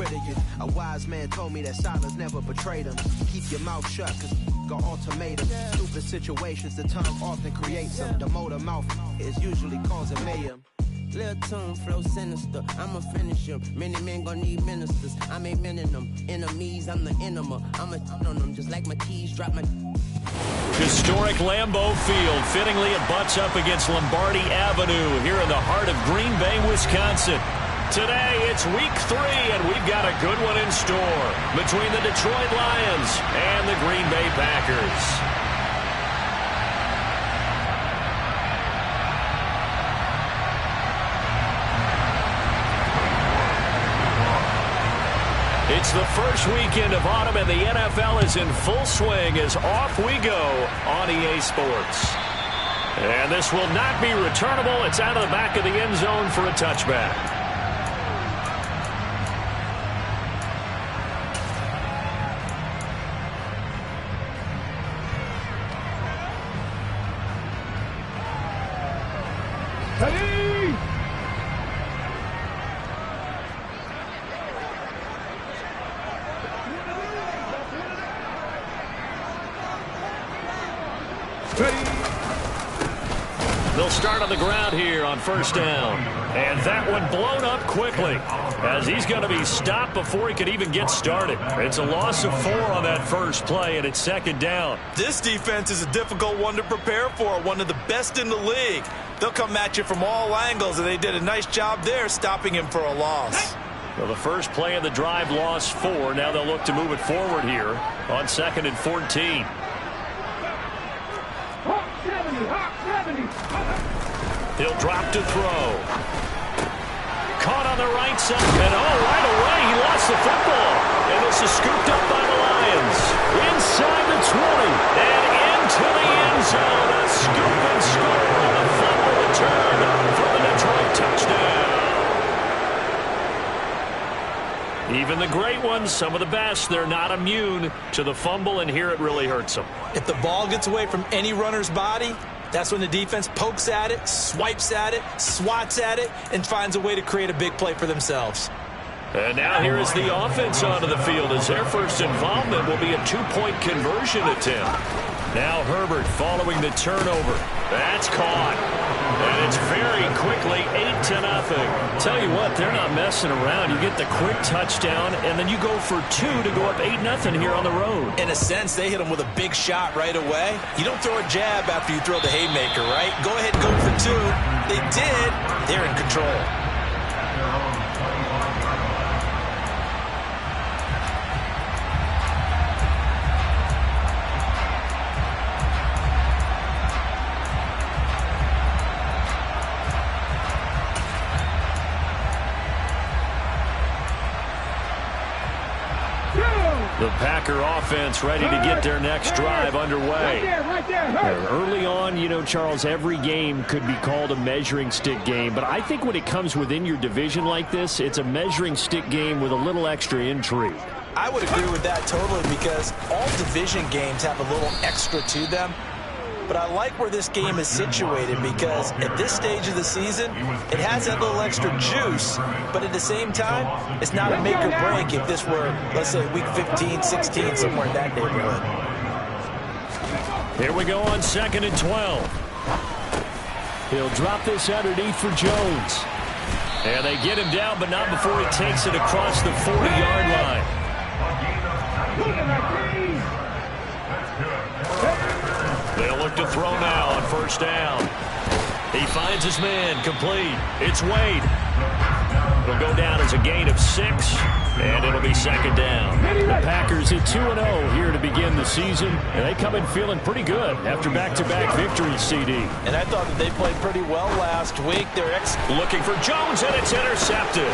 rid of you. A wise man told me that silence never betrayed him. Keep your mouth shut, cause got ultimatum. Stupid situations, the tongue often creates them. The motor mouth is usually causing mayhem. Lil' tune, flow sinister, I'ma finish him. Many men gon' need ministers, I'm aiming them. Enemies, I'm the enema, I'ma on them just like my keys drop my... Historic Lambeau Field. Fittingly, it butts up against Lombardi Avenue here in the heart of Green Bay, Wisconsin. Today, it's week 3, and we've got a good one in store between the Detroit Lions and the Green Bay Packers. It's the first weekend of autumn, and the NFL is in full swing as off we go on EA Sports. And this will not be returnable. It's out of the back of the end zone for a touchback. They'll start on the ground here on first down. And that one blown up quickly as he's going to be stopped before he could even get started. It's a loss of 4 on that first play, and it's second down. This defense is a difficult one to prepare for, one of the best in the league. They'll come at you from all angles, and they did a nice job there stopping him for a loss. Well, the first play of the drive lost 4. Now they'll look to move it forward here on 2nd and 14. He'll drop to throw. Caught on the right side. And right away, he lost the football. And this is scooped up by the Lions. Inside the 20. And into the end zone. A scoop and score on the fumble return for the Detroit touchdown. Even the great ones, some of the best, they're not immune to the fumble, and here it really hurts them. If the ball gets away from any runner's body, that's when the defense pokes at it, swipes at it, swats at it, and finds a way to create a big play for themselves. And now here is the offense onto the field as their first involvement will be a 2-point conversion attempt. Now Herbert following the turnover. That's caught. And it's very quickly 8-0. Tell you what, they're not messing around. You get the quick touchdown, and then you go for 2 to go up 8-0 here on the road. In a sense, they hit him with a big shot right away. You don't throw a jab after you throw the haymaker, right? Go ahead and go for 2. They did. They're in control. The Packer offense ready to get their next drive underway. Right there. Early on, you know, Charles, every game could be called a measuring stick game. But I think when it comes within your division like this, it's a measuring stick game with a little extra intrigue. I would agree with that totally because all division games have a little extra to them. But I like where this game is situated because at this stage of the season, it has that little extra juice. But at the same time, it's not a make or break if this were, let's say, week 15, 16, somewhere in that neighborhood. Here we go on 2nd and 12. He'll drop this underneath for Jones. And they get him down, but not before he takes it across the 40-yard line. They'll look to throw now on first down. He finds his man complete. It's Wade. It'll go down as a gain of 6, and it'll be second down. The Packers at 2-0 here to begin the season, and they come in feeling pretty good after back-to-back victories, CD. And I thought that they played pretty well last week. They're looking for Jones, and it's intercepted.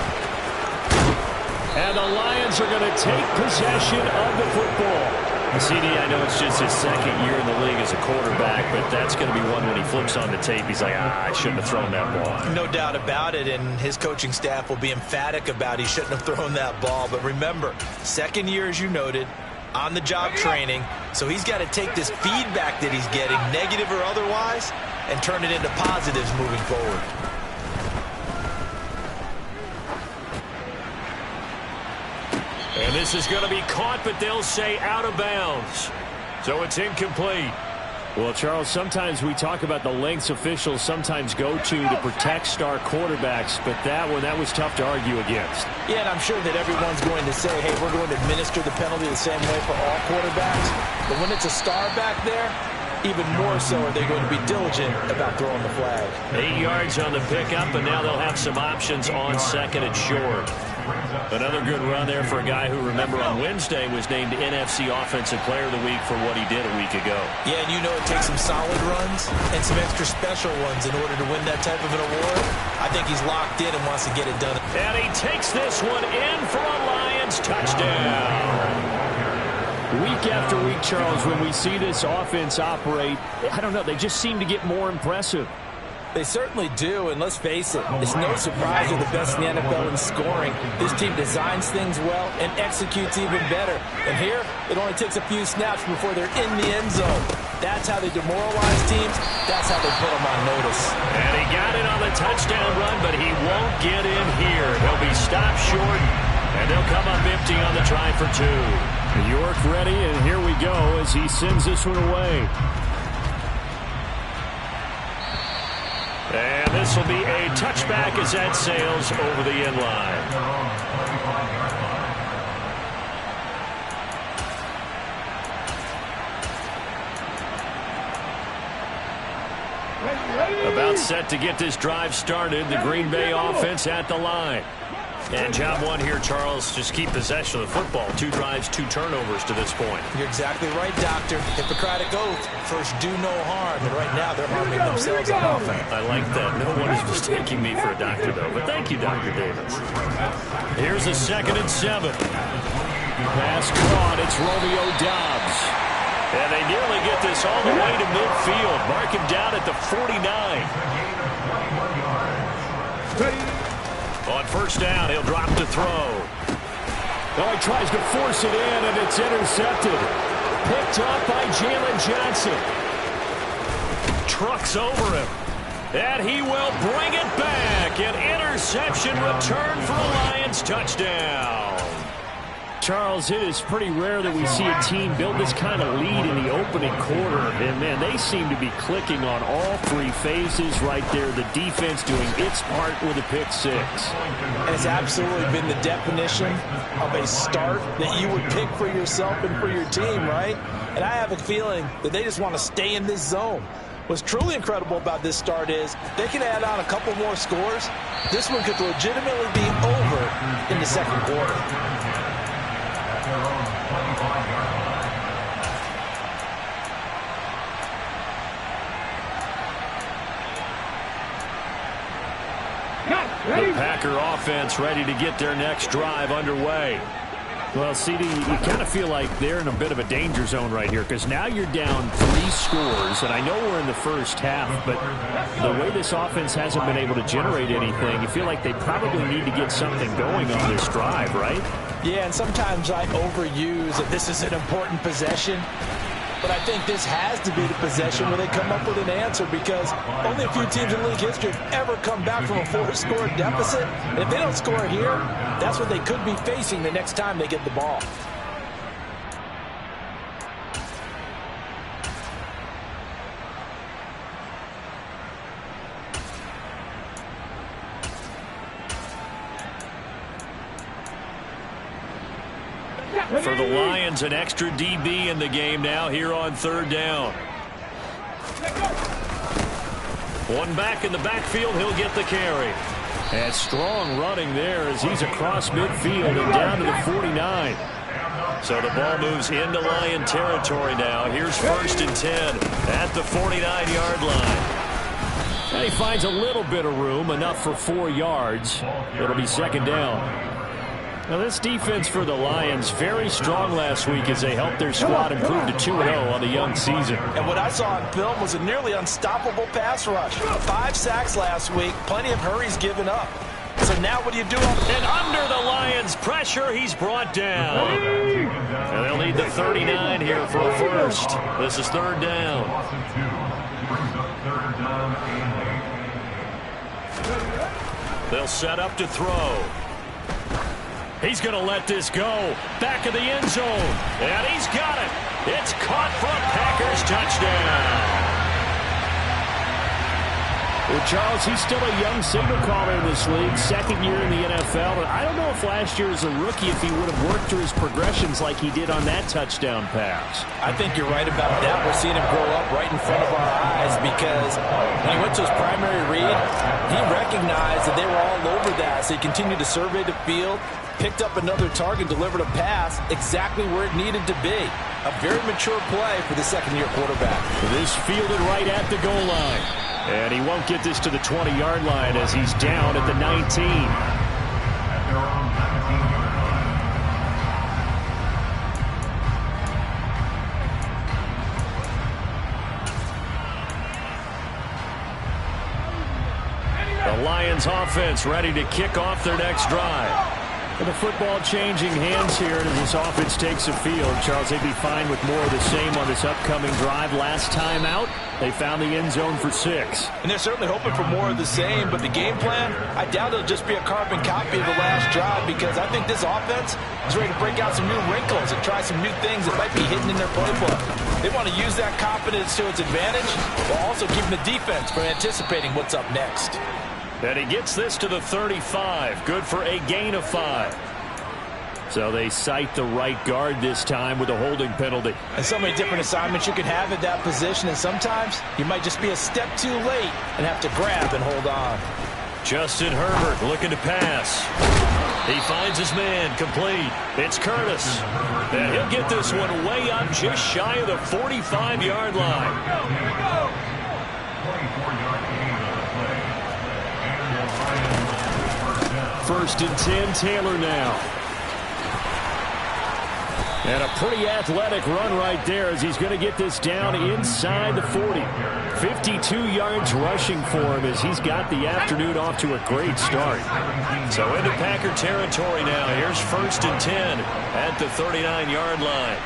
And the Lions are going to take possession of the football. CD, I know it's just his second year in the league as a quarterback, but that's going to be one when he flips on the tape. He's like, I shouldn't have thrown that ball. No doubt about it, and his coaching staff will be emphatic about he shouldn't have thrown that ball. But remember, second year, as you noted, on-the-job training, so he's got to take this feedback that he's getting, negative or otherwise, and turn it into positives moving forward. And this is going to be caught, but they'll say out of bounds. So it's incomplete. Well, Charles, sometimes we talk about the lengths officials sometimes go to protect star quarterbacks, but that was tough to argue against. Yeah, and I'm sure that everyone's going to say, hey, we're going to administer the penalty the same way for all quarterbacks. But when it's a star back there, even more so are they going to be diligent about throwing the flag. 8 yards on the pickup, and now they'll have some options on second and short. Another good run there for a guy who, remember, on Wednesday was named NFC Offensive Player of the Week for what he did a week ago. Yeah, and you know it takes some solid runs and some extra special ones in order to win that type of an award. I think he's locked in and wants to get it done. And he takes this one in for a Lions touchdown. Week after week, Charles, when we see this offense operate, I don't know, they just seem to get more impressive. They certainly do, and let's face it, it's no surprise they're the best in the NFL in scoring. This team designs things well and executes even better. And here, it only takes a few snaps before they're in the end zone. That's how they demoralize teams. That's how they put them on notice. And he got it on the touchdown run, but he won't get in here. He'll be stopped short, and they'll come up empty on the try for two. York ready, and here we go as he sends this one away. And this will be a touchback as that sails over the end line. About set to get this drive started. The Green Bay offense at the line. And job one here, Charles, just keep possession of the football. 2 drives, 2 turnovers to this point. You're exactly right, Doctor. Hippocratic oath. First, do no harm. And right now, they're harming themselves on offense. I like that. No one is mistaking me for a doctor, though. But thank you, Dr. Davis. Here's a 2nd and 7. Pass caught. It's Romeo Doubs. And they nearly get this all the way to midfield. Mark him down at the 49. On first down, he'll drop to throw. Oh, he tries to force it in, and it's intercepted. Picked up by Jalen Johnson. Trucks over him. And he will bring it back. An interception return for a Lions touchdown. Charles, it is pretty rare that we see a team build this kind of lead in the opening quarter. And, man, they seem to be clicking on all 3 phases right there. The defense doing its part with a pick 6. And it's absolutely been the definition of a start that you would pick for yourself and for your team, right? And I have a feeling that they just want to stay in this zone. What's truly incredible about this start is they can add on a couple more scores. This one could legitimately be over in the second quarter. The Packer offense ready to get their next drive underway. Well, CD, you kind of feel like they're in a bit of a danger zone right here because now you're down 3 scores, and I know we're in the first half, but the way this offense hasn't been able to generate anything, you feel like they probably need to get something going on this drive, right? Yeah, and sometimes I overuse that this is an important possession. But I think this has to be the possession where they come up with an answer because only a few teams in league history have ever come back from a 4-score deficit. And if they don't score here, that's what they could be facing the next time they get the ball. For the Lions, an extra DB in the game now here on 3rd down. One back in the backfield, he'll get the carry. And strong running there as he's across midfield and down to the 49. So the ball moves into Lion territory now. Here's 1st and 10 at the 49-yard line. And he finds a little bit of room, enough for 4 yards. It'll be 2nd down. Now, this defense for the Lions, very strong last week as they helped their squad improve to 2-0 on the young season. And what I saw on film was a nearly unstoppable pass rush. 5 sacks last week, plenty of hurries given up. So now what do you do? And under the Lions' pressure, he's brought down. And they'll need the 39 here for a first. This is 3rd down. They'll set up to throw. He's going to let this go. Back of the end zone. And he's got it. It's caught for a Packers touchdown. Well, Charles, he's still a young signal caller in this league, second year in the NFL. But I don't know if last year as a rookie if he would have worked through his progressions like he did on that touchdown pass. I think you're right about that. We're seeing him grow up right in front of our eyes because when he went to his primary read, he recognized that they were all over that. So he continued to survey the field, picked up another target, delivered a pass exactly where it needed to be. A very mature play for the second-year quarterback. This fielded right at the goal line. And he won't get this to the 20-yard line as he's down at the 19. The Lions offense ready to kick off their next drive. With the football changing hands here as this offense takes the field. Charles, they'd be fine with more of the same on this upcoming drive. Last time out, they found the end zone for 6. And they're certainly hoping for more of the same, but the game plan, I doubt it'll just be a carbon copy of the last drive because I think this offense is ready to break out some new wrinkles and try some new things that might be hidden in their playbook. They want to use that confidence to its advantage while also keeping the defense from anticipating what's up next. And he gets this to the 35. Good for a gain of 5. So they cite the right guard this time with a holding penalty. And so many different assignments you can have at that position, and sometimes you might just be a step too late and have to grab and hold on. Justin Herbert looking to pass. He finds his man complete. It's Curtis. And he'll get this one way up just shy of the 45-yard line. First and 10, Taylor now. And a pretty athletic run right there as he's going to get this down inside the 40. 52 yards rushing for him as he's got the afternoon off to a great start. So into Packer territory now. Here's first and 10 at the 39-yard line.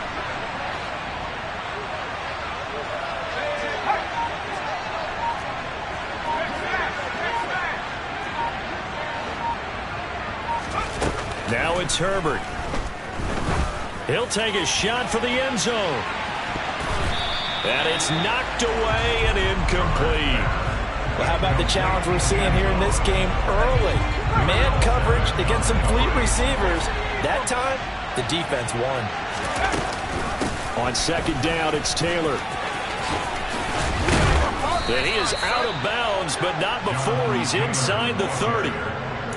Now it's Herbert. He'll take a shot for the end zone. And it's knocked away and incomplete. Well, how about the challenge we're seeing here in this game early? Man coverage against some fleet receivers. That time, the defense won. On second down, it's Taylor. And he is out of bounds, but not before he's inside the 30.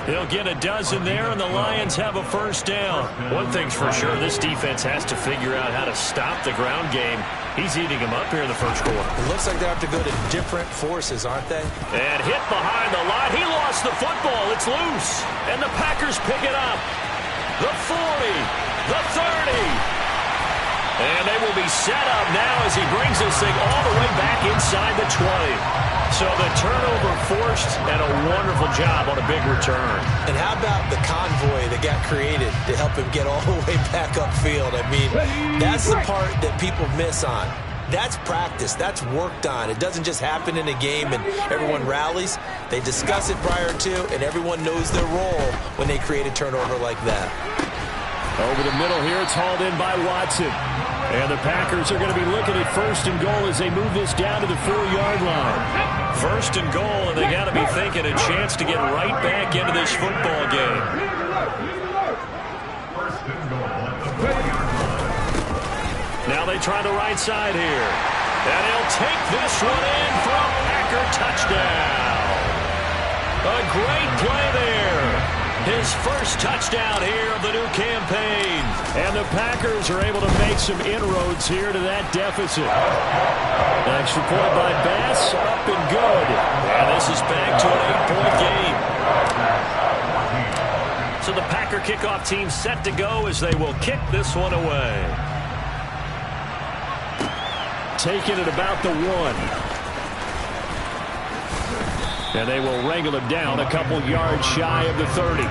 He'll get a dozen there, and the Lions have a first down. One thing's for sure, this defense has to figure out how to stop the ground game. He's eating them up here in the first quarter. It looks like they have to go to different forces, aren't they? And hit behind the line. He lost the football. It's loose. And the Packers pick it up. The 40, the 30. And they will be set up now as he brings this thing all the way back inside the 20. So the turnover forced and a wonderful job on a big return. And how about the convoy that got created to help him get all the way back upfield? I mean, that's the part that people miss on. That's practice. That's worked on. It doesn't just happen in a game and everyone rallies. They discuss it prior to, and everyone knows their role when they create a turnover like that. Over the middle here, it's hauled in by Watson. And the Packers are going to be looking at first and goal as they move this down to the 4-yard line. First and goal, and they got to be thinking a chance to get right back into this football game. Now they try the right side here. And he'll take this one in for a Packer touchdown. A great play there. His first touchdown here of the new campaign. And the Packers are able to make some inroads here to that deficit. Extra point by Bass, up and good. And this is back to an 8-point game. So the Packer kickoff team set to go as they will kick this one away. Taking it about the 1. And they will wrangle him down a couple yards shy of the 30.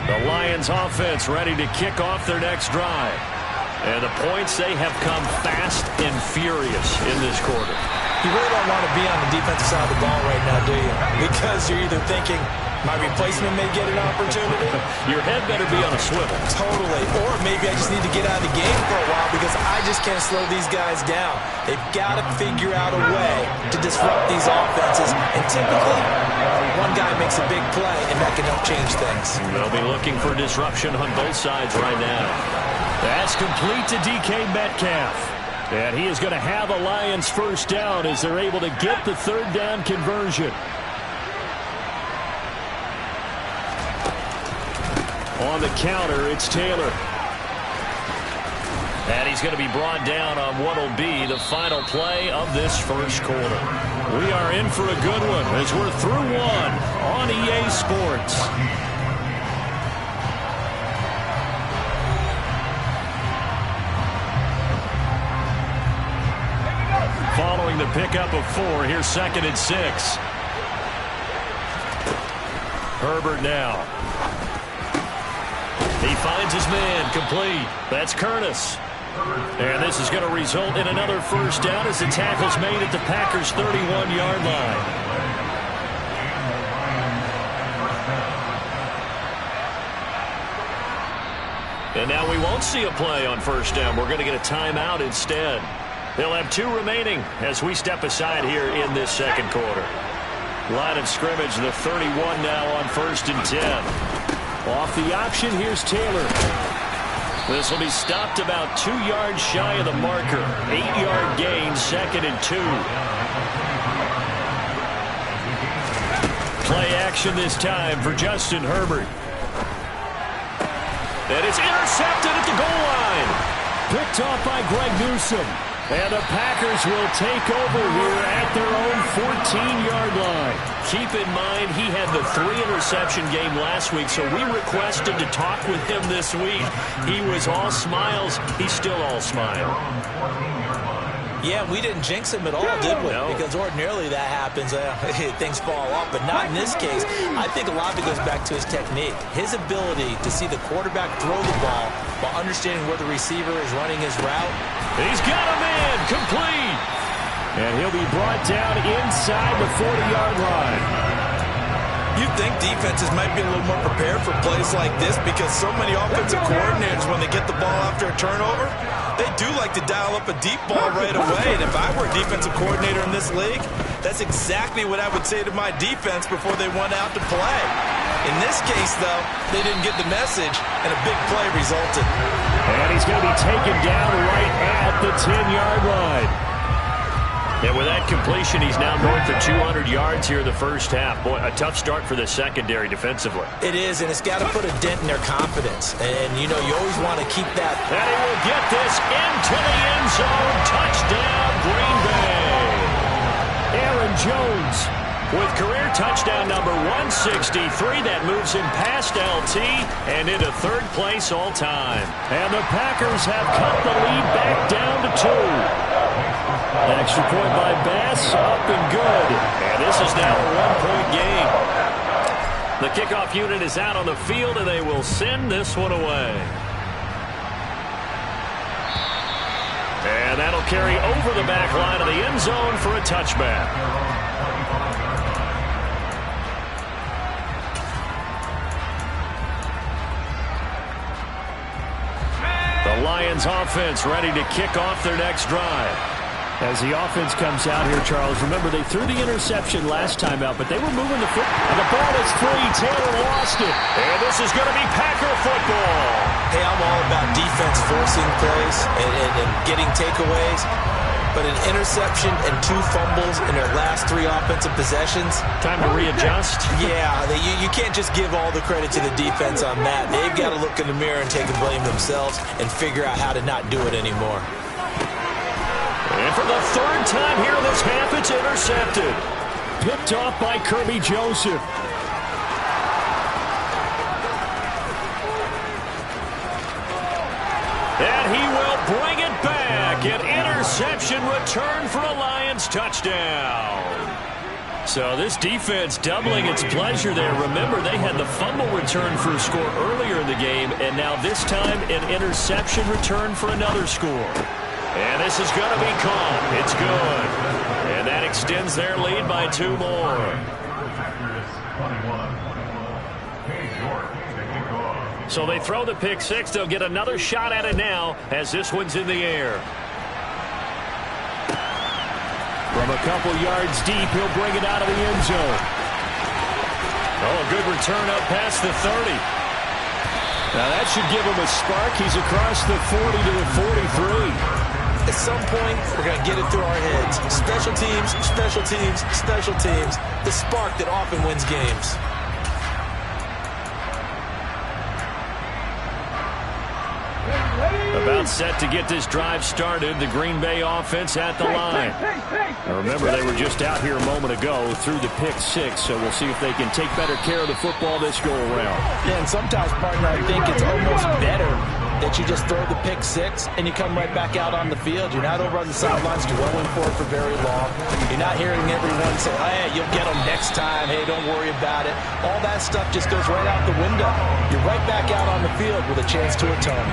The Lions offense ready to kick off their next drive. And the points, they have come fast and furious in this quarter. You really don't want to be on the defensive side of the ball right now, do you? Because you're either thinking, my replacement may get an opportunity. Your head better be on a swivel. Totally. Or maybe I just need to get out of the game for a while because I just can't slow these guys down. They've got to figure out a way to disrupt these offenses. And typically, one guy makes a big play, and that can help change things. They'll be looking for disruption on both sides right now. That's complete to DK Metcalf. And he is going to have a Lions first down as they're able to get the third down conversion. On the counter, it's Taylor. And he's going to be brought down on what will be the final play of this first quarter. We are in for a good one as we're through one on EA Sports. Following the pickup of 4, here's 2nd and 6. Herbert now. He finds his man, complete. That's Curtis. And this is going to result in another first down as the tackle's made at the Packers' 31-yard line. And now we won't see a play on first down. We're going to get a timeout instead. They'll have 2 remaining as we step aside here in this second quarter. Line of scrimmage, the 31 now on 1st and 10. Off the option, here's Taylor. This will be stopped about 2 yards shy of the marker. 8-yard gain, 2nd and 2. Play action this time for Justin Herbert. And it's intercepted at the goal line. Picked off by Greg Newsome. And the Packers will take over here at their own 14-yard line. Keep in mind, he had the 3-interception game last week, so we requested to talk with him this week. He was all smiles. He's still all smile. Yeah, we didn't jinx him at all, did we? No. Because ordinarily that happens, things fall off, but not in this case. I think a lot of it goes back to his technique. His ability to see the quarterback throw the ball while understanding where the receiver is running his route. He's got a man, complete. And he'll be brought down inside the 40-yard line. You'd think defenses might be a little more prepared for plays like this because so many offensive coordinators, when they get the ball after a turnover, they do like to dial up a deep ball right away. And if I were a defensive coordinator in this league, that's exactly what I would say to my defense before they went out to play. In this case, though, they didn't get the message, and a big play resulted. And he's going to be taken down right at the 10-yard line. And with that completion, he's now north of 200 yards here in the first half. Boy, a tough start for the secondary defensively. It is, and it's got to put a dent in their confidence. And, you know, you always want to keep that. And he will get this into the end zone. Touchdown, Green Bay. Aaron Jones with career touchdown number 163. That moves him past LT and into 3rd place all time. And the Packers have cut the lead back down to 2. Extra point by Bass, up and good. And this is now a 1-point game. The kickoff unit is out on the field, and they will send this one away. And that'll carry over the back line of the end zone for a touchback. The Lions offense ready to kick off their next drive. As the offense comes out here, Charles, remember they threw the interception last time out, but they were moving the foot. And the ball is free. Taylor lost it. And this is going to be Packer football. Hey, I'm all about defense forcing plays and getting takeaways. But an interception and 2 fumbles in their last 3 offensive possessions. Time to readjust. Yeah, you can't just give all the credit to the defense on that. They've got to look in the mirror and take the blame themselves and figure out how to not do it anymore. And for the 3rd time here in this half, it's intercepted. Picked off by Kirby Joseph. And he will bring it back. An interception return for a Lions touchdown. So this defense doubling its pleasure there. Remember, they had the fumble return for a score earlier in the game, and now this time an interception return for another score. And this is going to be caught. It's good. And that extends their lead by 2 more. So they throw the pick six. They'll get another shot at it now as this one's in the air. From a couple yards deep, he'll bring it out of the end zone. Oh, a good return up past the 30. Now that should give him a spark. He's across the 40 to the 43. At some point, we're going to get it through our heads. Special teams, special teams, special teams. The spark that often wins games. About set to get this drive started. The Green Bay offense at the line. Now remember, they were just out here a moment ago through the pick six, so we'll see if they can take better care of the football this go around. Yeah, and sometimes, partner, I think it's almost better that you just throw the pick six and you come right back out on the field. You're not over on the sidelines dwelling for it for very long. You're not hearing everyone say, hey, you'll get them next time. Hey, don't worry about it. All that stuff just goes right out the window. You're right back out on the field with a chance to atone.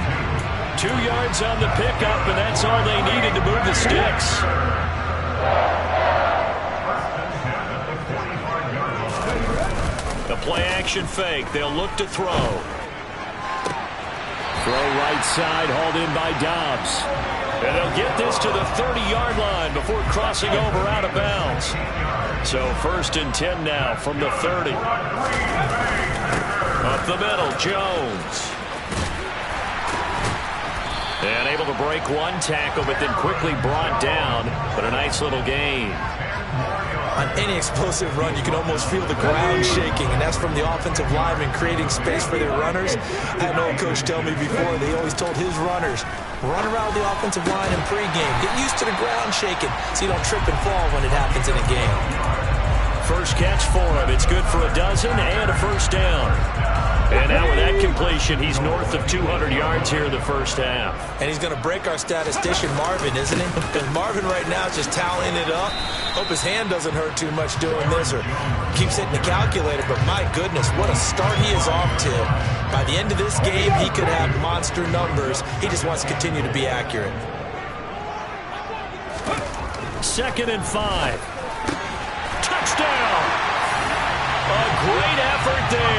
2 yards on the pickup, and that's all they needed to move the sticks. The play-action fake. They'll look to throw. Throw right side, hauled in by Dobbs. And they'll get this to the 30-yard line before crossing over out of bounds. So 1st and 10 now from the 30. Up the middle, Jones. And able to break one tackle, but then quickly brought down. But a nice little gain. On any explosive run, you can almost feel the ground shaking, and that's from the offensive linemen creating space for their runners. I had an old coach tell me before, they always told his runners, run around the offensive line in pregame. Get used to the ground shaking so you don't trip and fall when it happens in a game. First catch for him. It's good for a dozen and a first down. And now with that completion, he's north of 200 yards here in the first half. And he's going to break our statistician, Marvin, isn't he? Because Marvin right now is just tallying it up. Hope his hand doesn't hurt too much doing this or keeps hitting the calculator. But my goodness, what a start he is off to. By the end of this game, he could have monster numbers. He just wants to continue to be accurate. 2nd and 5. Touchdown! A great effort there.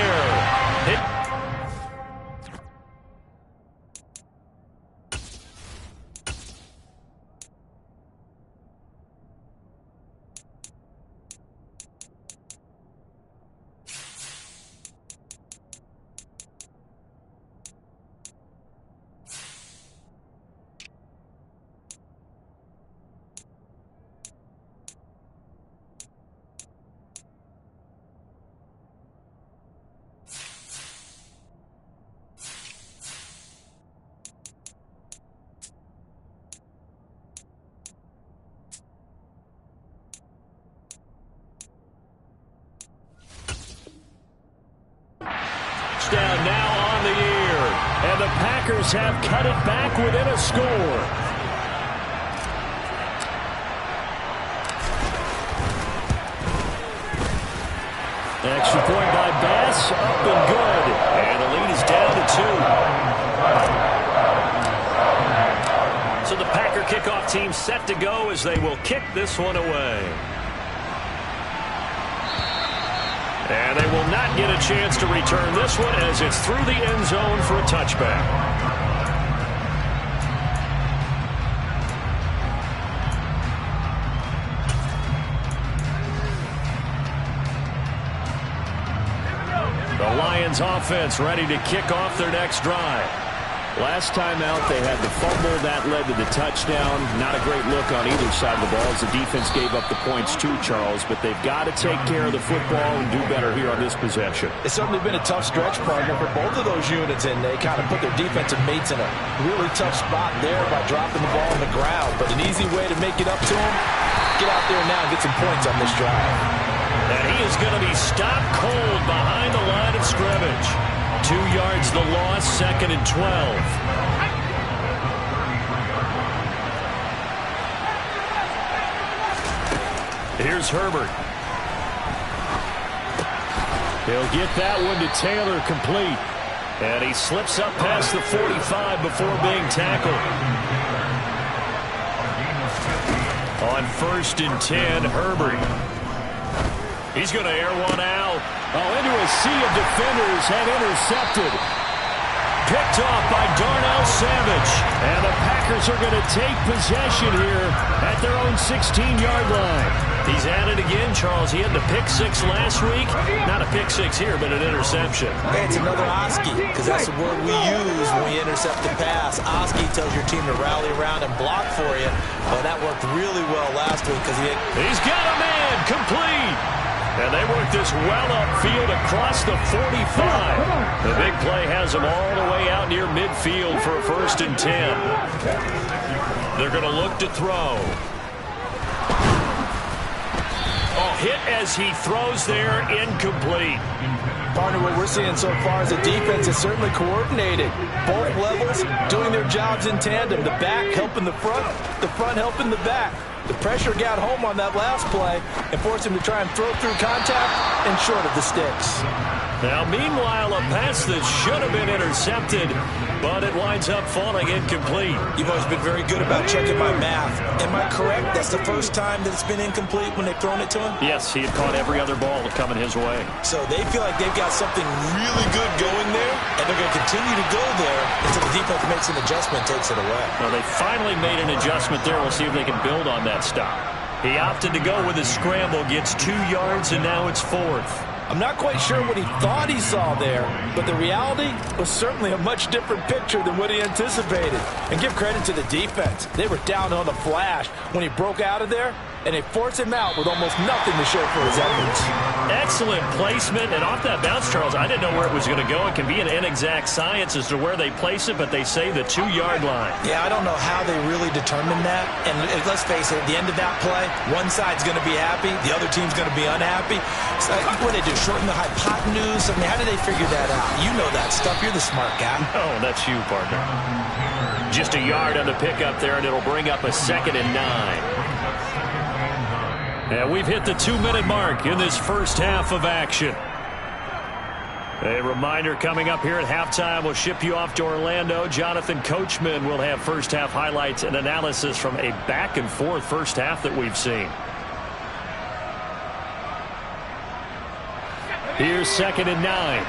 Down now on the year, and the Packers have cut it back within a score. Extra point by Bass, up and good, and the lead is down to 2. So the Packer kickoff team set to go as they will kick this one away. And they will not get a chance to return this one as it's through the end zone for a touchback. The Lions offense ready to kick off their next drive. Last time out, they had the fumble. That led to the touchdown. Not a great look on either side of the ball as the defense gave up the points too, Charles. But they've got to take care of the football and do better here on this possession. It's certainly been a tough stretch, partner, for both of those units, and they kind of put their defensive mates in a really tough spot there by dropping the ball on the ground. But an easy way to make it up to them, get out there now and get some points on this drive. And he is going to be stopped cold behind the line of scrimmage. 2 yards the loss, 2nd and 12. Here's Herbert. He'll get that one to Taylor complete. And he slips up past the 45 before being tackled. On 1st and 10, Herbert. He's going to air one out. Oh, into a sea of defenders and intercepted. Picked off by Darnell Savage. And the Packers are going to take possession here at their own 16-yard line. He's at it again, Charles. He had the pick 6 last week. Not a pick 6 here, but an interception. Hey, it's another Oski, because that's the word we use when we intercept the pass. Oski tells your team to rally around and block for you. Well, that worked really well last week because he's got a man complete. And they work this well upfield across the 45. The big play has them all the way out near midfield for a 1st and 10. They're going to look to throw. Hit as he throws there, incomplete. Partner, what we're seeing so far is the defense is certainly coordinated. Both levels doing their jobs in tandem. The back helping the front helping the back. The pressure got home on that last play and forced him to try and throw through contact and short of the sticks. Now, meanwhile, a pass that should have been intercepted, but it winds up falling incomplete. You've always been very good about checking my math. Am I correct? That's the first time that it's been incomplete when they've thrown it to him? Yes, he had caught every other ball coming his way. So they feel like they've got something really good going there, and they're going to continue to go there until the defense makes an adjustment and takes it away. Well, they finally made an adjustment there. We'll see if they can build on that stop. He opted to go with a scramble, gets 2 yards, and now it's 4th. I'm not quite sure what he thought he saw there, but the reality was certainly a much different picture than what he anticipated. And give credit to the defense. They were down on the flash when he broke out of there, and they forced him out with almost nothing to show for his efforts. Excellent placement, and off that bounce, Charles, I didn't know where it was going to go. It can be an inexact science as to where they place it, but they say the 2-yard line. Yeah, I don't know how they really determined that. And let's face it, at the end of that play, one side's going to be happy, the other team's going to be unhappy. So what do they do, shorten the hypotenuse? I mean, how do they figure that out? You know that stuff. You're the smart guy. Oh, that's you, partner. Just a yard on the pickup there, and it'll bring up a 2nd and 9. And we've hit the 2-minute mark in this first half of action. A reminder coming up here at halftime, we'll ship you off to Orlando. Jonathan Coachman will have first half highlights and analysis from a back-and-forth first half that we've seen. Here's 2nd and 9.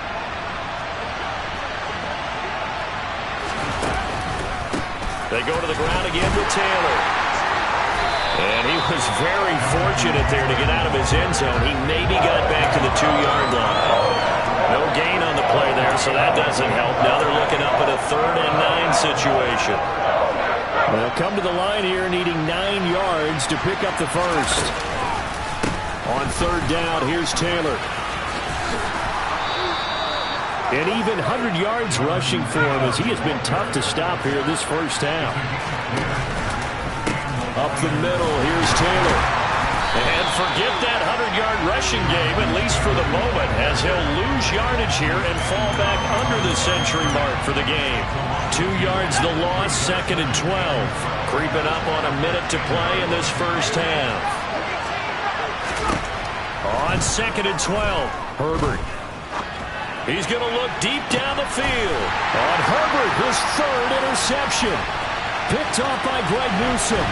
They go to the ground again with Taylor. And he was very fortunate there to get out of his end zone. He maybe got back to the 2-yard line. No gain on the play there, so that doesn't help. Now they're looking up at a 3rd and 9 situation. They'll come to the line here needing 9 yards to pick up the first. On 3rd down, here's Taylor. An even 100 yards rushing for him as he has been tough to stop here this first half. Up the middle, here's Taylor. And forget that 100-yard rushing game, at least for the moment, as he'll lose yardage here and fall back under the century mark for the game. 2 yards the loss, 2nd and 12. Creeping up on a minute to play in this first half. On 2nd and 12, Herbert. He's going to look deep down the field. On Herbert, his 3rd interception. Picked off by Greg Newsome.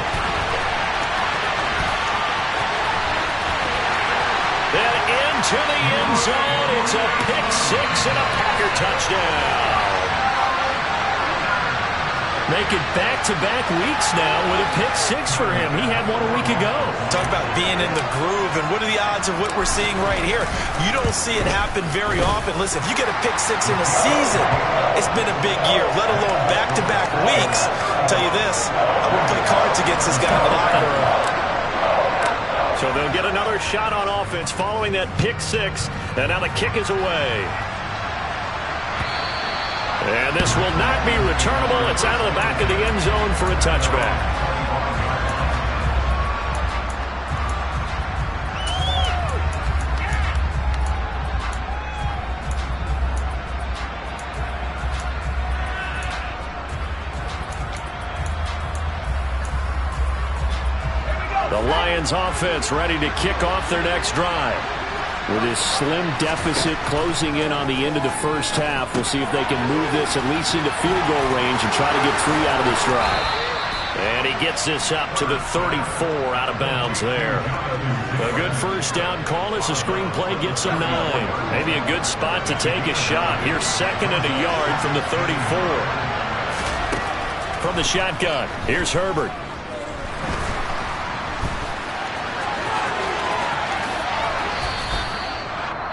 Then into the end zone. It's a pick 6 and a Packer touchdown. Making back-to-back weeks now with a pick 6 for him. He had one a week ago. Talk about being in the groove, and what are the odds of what we're seeing right here? You don't see it happen very often. Listen, if you get a pick 6 in a season, it's been a big year, let alone back-to-back weeks. I'll tell you this, I wouldn't play cards against this guy in the locker room. So they'll get another shot on offense following that pick 6, and now the kick is away. And this will not be returnable. It's out of the back of the end zone for a touchback. The Lions offense ready to kick off their next drive. With this slim deficit closing in on the end of the first half, we'll see if they can move this at least into field goal range and try to get 3 out of this drive. And he gets this up to the 34 out of bounds there. A good first down call as the screen play gets him 9. Maybe a good spot to take a shot. Here's 2nd and a yard from the 34. From the shotgun, here's Herbert.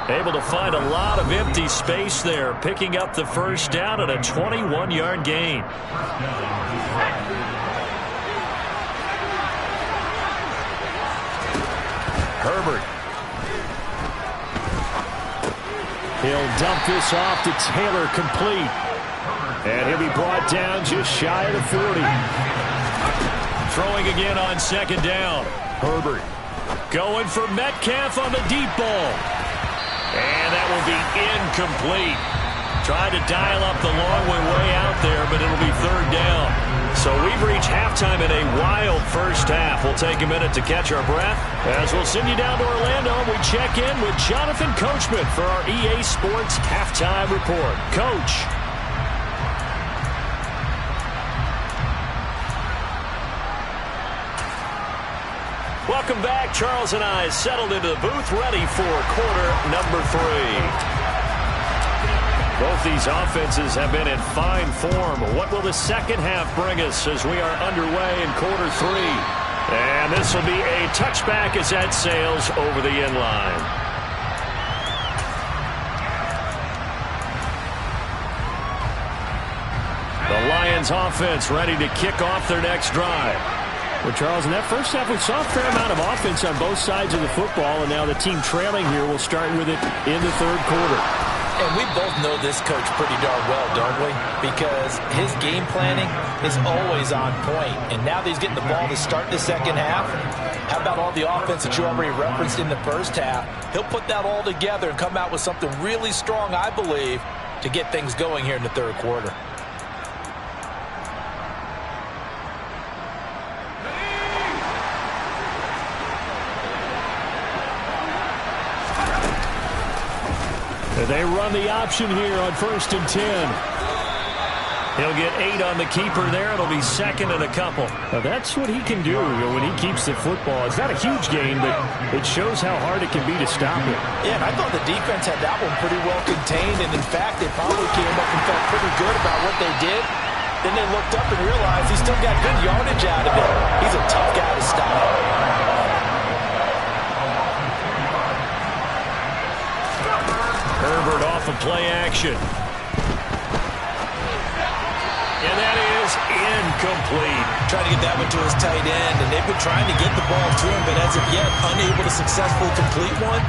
Able to find a lot of empty space there, picking up the first down at a 21-yard gain. Herbert. He'll dump this off to Taylor, complete. And he'll be brought down just shy of the 40. Throwing again on 2nd down. Herbert going for Metcalf on the deep ball. And that will be incomplete. Tried to dial up the long way out there, but it'll be 3rd down. So we've reached halftime in a wild first half. We'll take a minute to catch our breath as we'll send you down to Orlando and we check in with Jonathan Coachman for our EA Sports Halftime Report. Coach. Welcome back. Charles and I settled into the booth, ready for quarter number 3. Both these offenses have been in fine form. What will the second half bring us as we are underway in quarter 3? And this will be a touchback as that sails over the end line. The Lions offense ready to kick off their next drive. Well, Charles, in that first half, we saw a fair amount of offense on both sides of the football, and now the team trailing here will start with it in the 3rd quarter. And we both know this coach pretty darn well, don't we? Because his game planning is always on point. And now that he's getting the ball to start the second half, how about all the offense that you already referenced in the first half? He'll put that all together and come out with something really strong, I believe, to get things going here in the 3rd quarter. They run the option here on 1st and 10. He'll get 8 on the keeper there. It'll be 2nd and a couple. Now that's what he can do when he keeps the football. It's not a huge gain, but it shows how hard it can be to stop it. Yeah, and I thought the defense had that one pretty well contained, and in fact, they probably came up and felt pretty good about what they did. Then they looked up and realized he still got good yardage out of it. He's a tough guy to stop. Herbert off of play action. And that is incomplete. Trying to get that one to his tight end, and they've been trying to get the ball to him, but as of yet, unable to successfully complete one.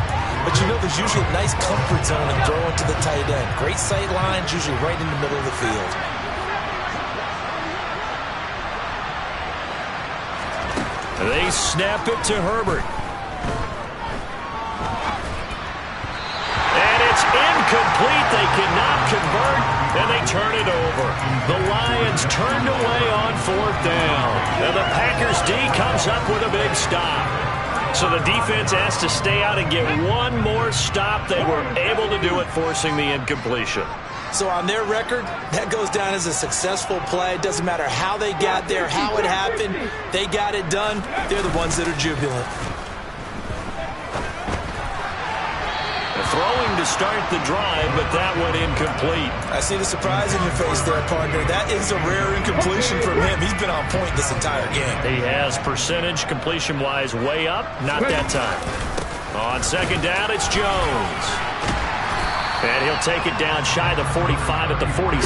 But you know there's usually a nice comfort zone in throwing to the tight end. Great sight lines, usually right in the middle of the field. They snap it to Herbert. Incomplete. They cannot convert, and they turn it over. The Lions turned away on 4th down. And the Packers D comes up with a big stop. So the defense has to stay out and get one more stop. They were able to do it, forcing the incompletion. So on their record, that goes down as a successful play. It doesn't matter how they got there, how it happened. They got it done. They're the ones that are jubilant. Throwing to start the drive, but that went incomplete. I see the surprise in your face there, partner. That is a rare incompletion from him. He's been on point this entire game. He has percentage completion-wise way up. Not that time. On 2nd down, it's Jones. And he'll take it down shy of the 45 at the 46.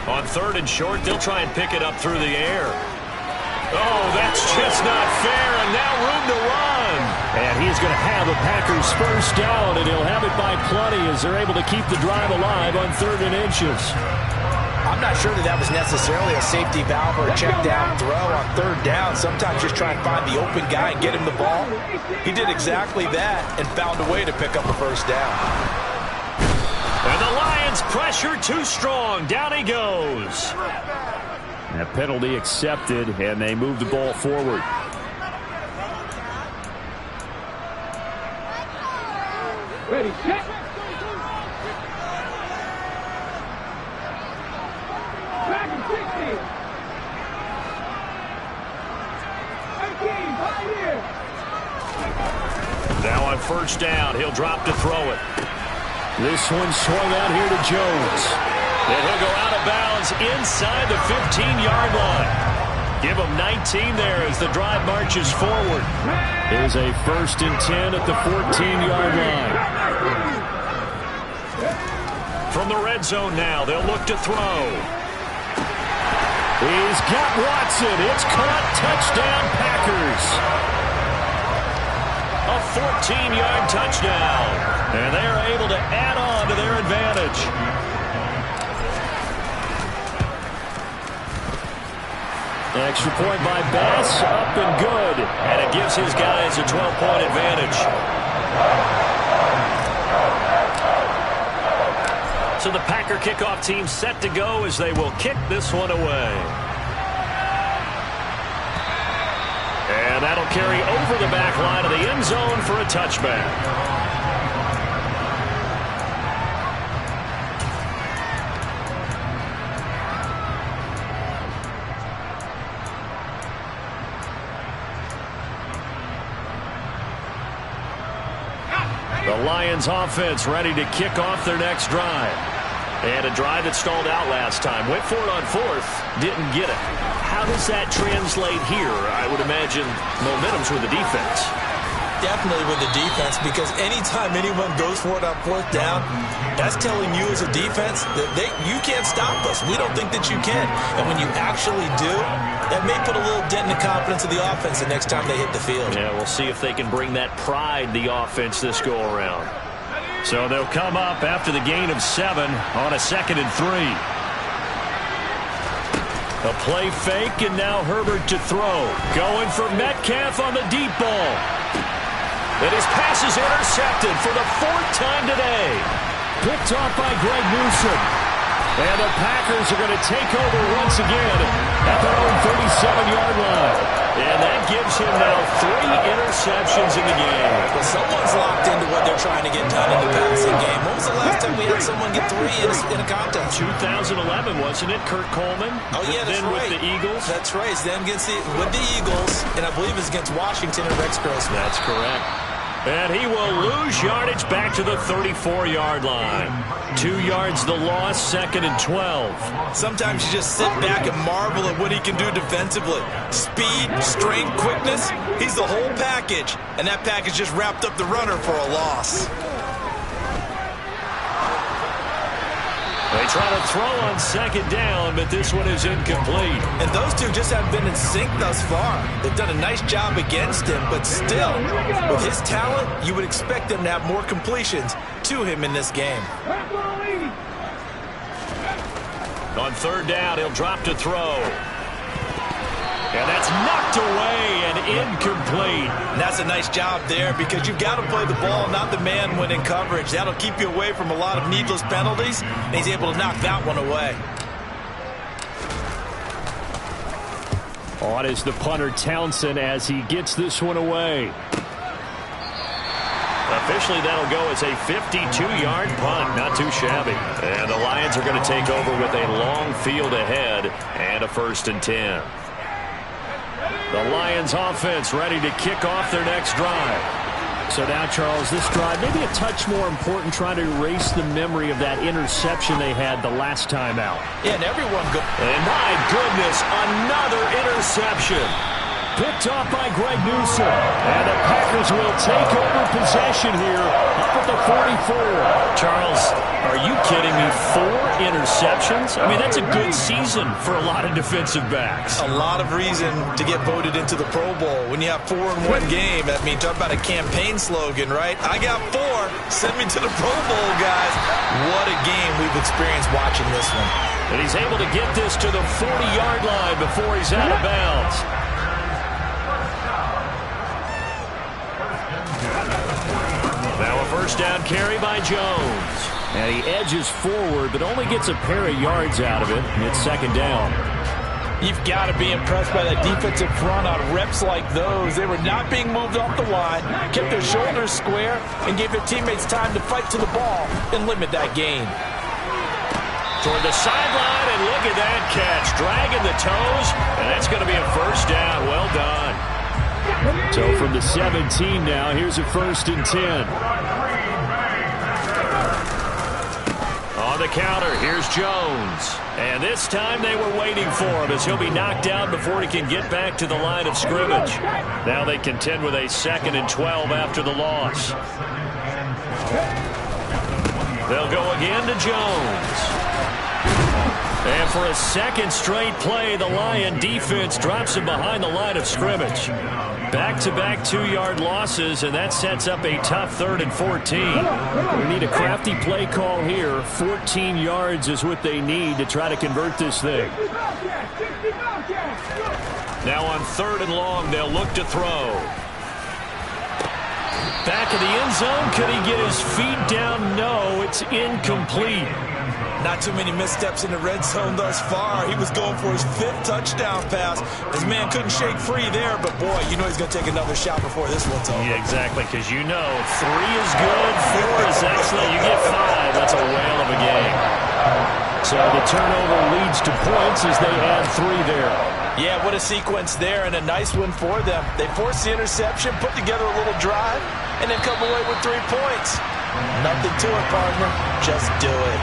On 3rd and short, they'll try and pick it up through the air. Oh, that's just not fair, and now room to run. And he's going to have the Packers first down, and he'll have it by plenty as they're able to keep the drive alive on 3rd and inches. I'm not sure that was necessarily a safety valve or a check down throw on 3rd down. Sometimes just try and find the open guy and get him the ball. He did exactly that and found a way to pick up a first down. And the Lions pressure too strong. Down he goes. That penalty accepted, and they move the ball forward. Ready, set. Back and 60. 18, right here. Now on first down, he'll drop to throw it. This one swung out here to Jones. And he'll go out of bounds inside the 15-yard line. Give him 19 there as the drive marches forward. There's a 1st and 10 at the 14-yard line. From the red zone now, they'll look to throw. He's got Watson. It's caught. Touchdown, Packers. A 14-yard touchdown. And they are able to add on to their advantage. Extra point by Bass, up and good. And it gives his guys a 12-point advantage. So the Packer kickoff team set to go as they will kick this one away. And that'll carry over the back line of the end zone for a touchback. The Lions offense ready to kick off their next drive. And a drive that stalled out last time. Went for it on 4th, didn't get it. How does that translate here? I would imagine momentum's with the defense. Definitely with the defense, because anytime anyone goes for it on 4th down, that's telling you as a defense that you can't stop us. We don't think that you can. And when you actually do, that may put a little dent in the confidence of the offense the next time they hit the field. Yeah, we'll see if they can bring that pride, the offense, this go-around. So they'll come up after the gain of 7 on a 2nd and 3. A play fake, and now Herbert to throw. Going for Metcalf on the deep ball. And his pass is intercepted for the 4th time today. Picked off by Greg Newsome. And the Packers are going to take over once again at their own 37-yard line. And that gives him now 3 interceptions in the game. Well, someone's locked into what they're trying to get done in the passing game. When was the last time we had someone get 3 in a contest? 2011, wasn't it? Kurt Coleman. Oh, yeah, that's then right. With the Eagles. That's right. Then with the Eagles, and I believe it's against Washington and Rex Grossman. That's correct. And he will lose yardage back to the 34-yard line. 2 yards the loss, 2nd and 12. Sometimes you just sit back and marvel at what he can do defensively. Speed, strength, quickness, he's the whole package. And that package just wrapped up the runner for a loss. They try to throw on 2nd down, but this one is incomplete. And those two just haven't been in sync thus far. They've done a nice job against him, but still, with his talent, you would expect them to have more completions to him in this game. On 3rd down, he'll drop to throw. And that's knocked away and incomplete. And that's a nice job there, because you've got to play the ball, not the man when in coverage. That'll keep you away from a lot of needless penalties, and he's able to knock that one away. On is the punter Townsend as he gets this one away. Officially, that'll go as a 52-yard punt. Not too shabby. And the Lions are going to take over with a long field ahead and a 1st and 10. The Lions offense ready to kick off their next drive. So now, Charles, this drive maybe a touch more important, trying to erase the memory of that interception they had the last time out. Yeah, and everyone go. And my goodness, another interception. Picked off by Greg Newsome. And the Packers will take over possession here up at the 44. Charles, are you kidding me? 4 interceptions? I mean, that's a good season for a lot of defensive backs. A lot of reason to get voted into the Pro Bowl. When you have 4 in one game, I mean, talk about a campaign slogan, right? I got 4. Send me to the Pro Bowl, guys. What a game we've experienced watching this one. And he's able to get this to the 40-yard line before he's out of bounds. Now a 1st down carry by Jones. And he edges forward, but only gets a pair of yards out of it. And it's second down. You've got to be impressed by that defensive front on reps like those. They were not being moved off the line, kept their shoulders square, and gave their teammates time to fight to the ball and limit that gain. Toward the sideline, and look at that catch. Dragging the toes, and that's going to be a first down. Well done. So from the 17 now, here's a 1st and 10. On the counter, here's Jones. And this time they were waiting for him as he'll be knocked down before he can get back to the line of scrimmage. Now they contend with a 2nd and 12 after the loss. They'll go again to Jones. And for a second straight play, the Lion defense drops him behind the line of scrimmage. Back-to-back 2-yard losses, and that sets up a tough 3rd and 14. We need a crafty play call here. 14 yards is what they need to try to convert this thing. Now on 3rd and long, they'll look to throw. Back of the end zone. Could he get his feet down? No, it's incomplete. Not too many missteps in the red zone thus far. He was going for his 5th touchdown pass. His man couldn't shake free there, but boy, you know he's going to take another shot before this one's over. Yeah, exactly, because you know 3 is good, 4 is excellent. You get 5, that's a whale of a game. So the turnover leads to points as they add 3 there. Yeah, what a sequence there, and a nice one for them. They forced the interception, put together a little drive, and then come away with 3 points. Nothing to it, partner. Just do it.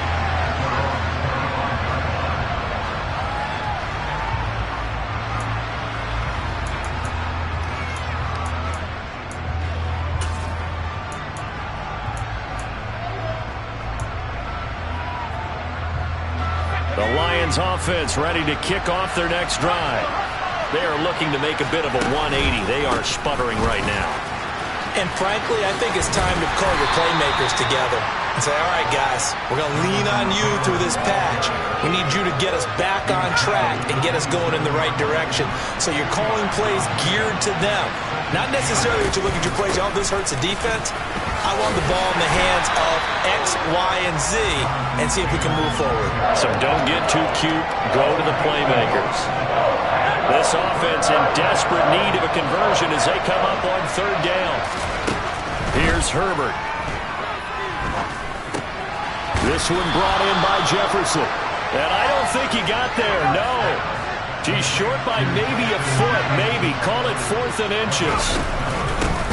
The Lions offense ready to kick off their next drive. They are looking to make a bit of a 180. They are sputtering right now. And frankly, I think it's time to call your playmakers together and say, all right, guys, we're going to lean on you through this patch. We need you to get us back on track and get us going in the right direction. So you're calling plays geared to them. Not necessarily that you look at your plays, oh, this hurts the defense. I want the ball in the hands of X, Y, and Z and see if we can move forward. So don't get too cute. Go to the playmakers. This offense in desperate need of a conversion as they come up on 3rd down. Here's Herbert. This one brought in by Jefferson. And I don't think he got there, no. He's short by maybe a foot, maybe. Call it 4th and inches.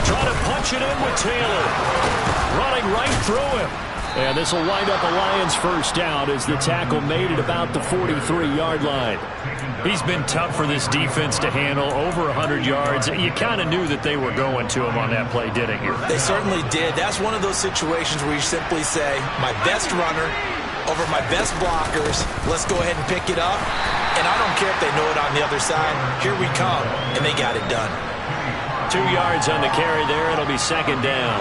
Trying to punch it in with Taylor. Running right through him. And this will wind up a Lions 1st down as the tackle made it about the 43-yard line. He's been tough for this defense to handle, over 100 yards. You kind of knew that they were going to him on that play, didn't you? They certainly did. That's one of those situations where you simply say, my best runner over my best blockers. Let's go ahead and pick it up. And I don't care if they know it on the other side. Here we come, and they got it done. 2 yards on the carry there. It'll be 2nd down.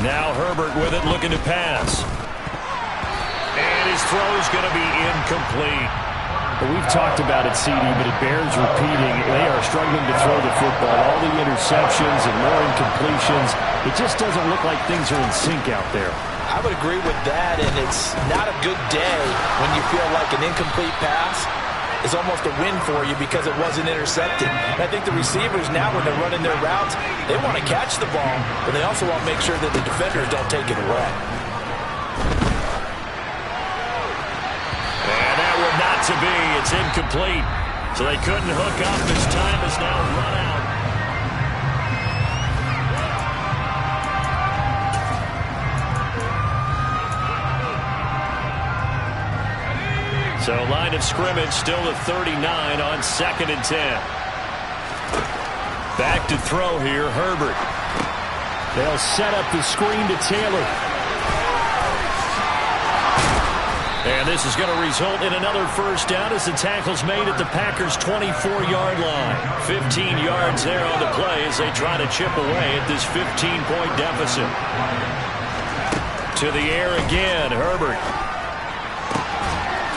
Now Herbert with it, looking to pass. And his throw's going to be incomplete. Well, we've talked about it, CD, but it bears repeating. They are struggling to throw the football. All the interceptions and more incompletions. It just doesn't look like things are in sync out there. I would agree with that, and it's not a good day when you feel like an incomplete pass is almost a win for you because it wasn't intercepted. And I think the receivers now, when they're running their routes, they want to catch the ball, but they also want to make sure that the defenders don't take it away. And that would not to be. It's incomplete. So they couldn't hook up. This time is now run out. So line of scrimmage still at 39 on 2nd and 10. Back to throw here, Herbert. They'll set up the screen to Taylor. And this is going to result in another 1st down as the tackle's made at the Packers' 24-yard line. 15 yards there on the play as they try to chip away at this 15-point deficit. To the air again, Herbert.